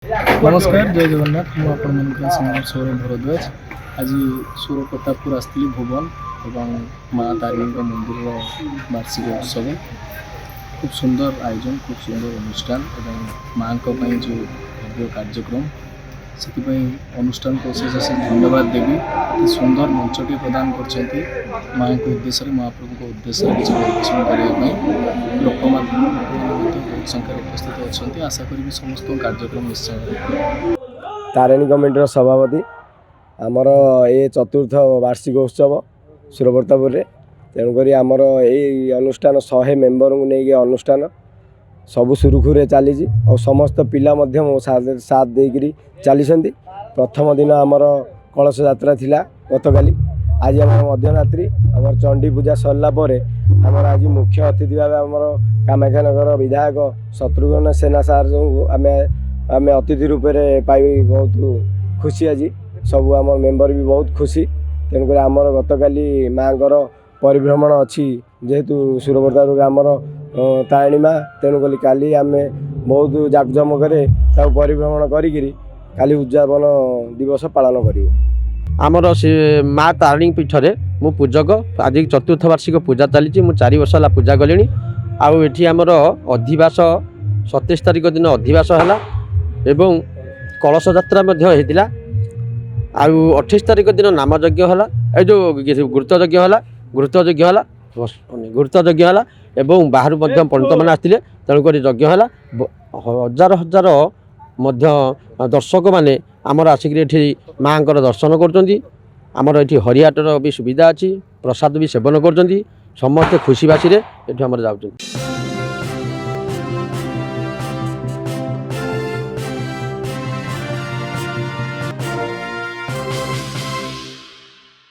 नमस्कार जय जगन्नाथ मुझे सौरभ भरद्वाज आज सुरप्रतापपुर आसती भुवन एवं माँ तारिणी मंदिर वार्षिक उत्सव खूब सुंदर आयोजन खूब सुंदर अनुष्ठान एवं माँ जो भव्य कार्यक्रम से अनुष्ठान को से धन्यवाद देवी अति सुंदर मंचटी प्रदान कर माँ को उद्देश्य महाप्रभु को उद्देश्य किसी परिवेशन करने लोक बहुत संख्या उपस्थित अच्छा आशा करी समस्त कार्यक्रम निश्चय तारिणी कमिटीर सभापति आमर ये चतुर्थ वार्षिक उत्सव सुरप्रतापपुर तेणुक आमर ये अनुष्ठान 100 मेम्बर को लेकिन अनुष्ठान सबु सुरुखुरे चली और समस्त पिला मो साथ देकरी चली प्रथम दिन आमर कलश यात्रा थिला गतकाली आज आम मध्यरात्रि आम चंडी पूजा सरला आमर आज मुख्य अतिथि भाव आमर कामाख्यानगर विधायक शत्रुघ्न सेना सार जो आम अतिथि रूप में पाई बहुत खुशी आज सब आम मेम्बर भी बहुत खुशी तेणुक आमर गतकाली माँ परिभ्रमण अच्छी जेहेतु सुरप्रतापपुर ग्रामर तारिणी माँ तेणुक काली आम बहुत जाकजमक परिभ्रमण करी काली उद्यापन दिवस पालन करूँ आमर से माँ तारिणी पीठ में मु पूजक आज चतुर्थ वार्षिक पूजा चली 4 वर्ष है पूजा कली आठी आमर अधिवास 27 तारिख दिन अधिवास है एवं कलश यात्रा होता आउ 28 तारिख दिन नाम यज्ञ है जो गुरुत्वयज्ञ है गुरुत्वयज्ञ है एवं बाहर पंडित मैंने आसते तेणुक यज्ञ है हजार हजार दर्शक मैंने आमर आसिक माँ दर्शन करमर ये हरिहाटर भी सुविधा अच्छी प्रसाद भी सेवन कर समस्ते खुशी बासी आमर जाऊँ।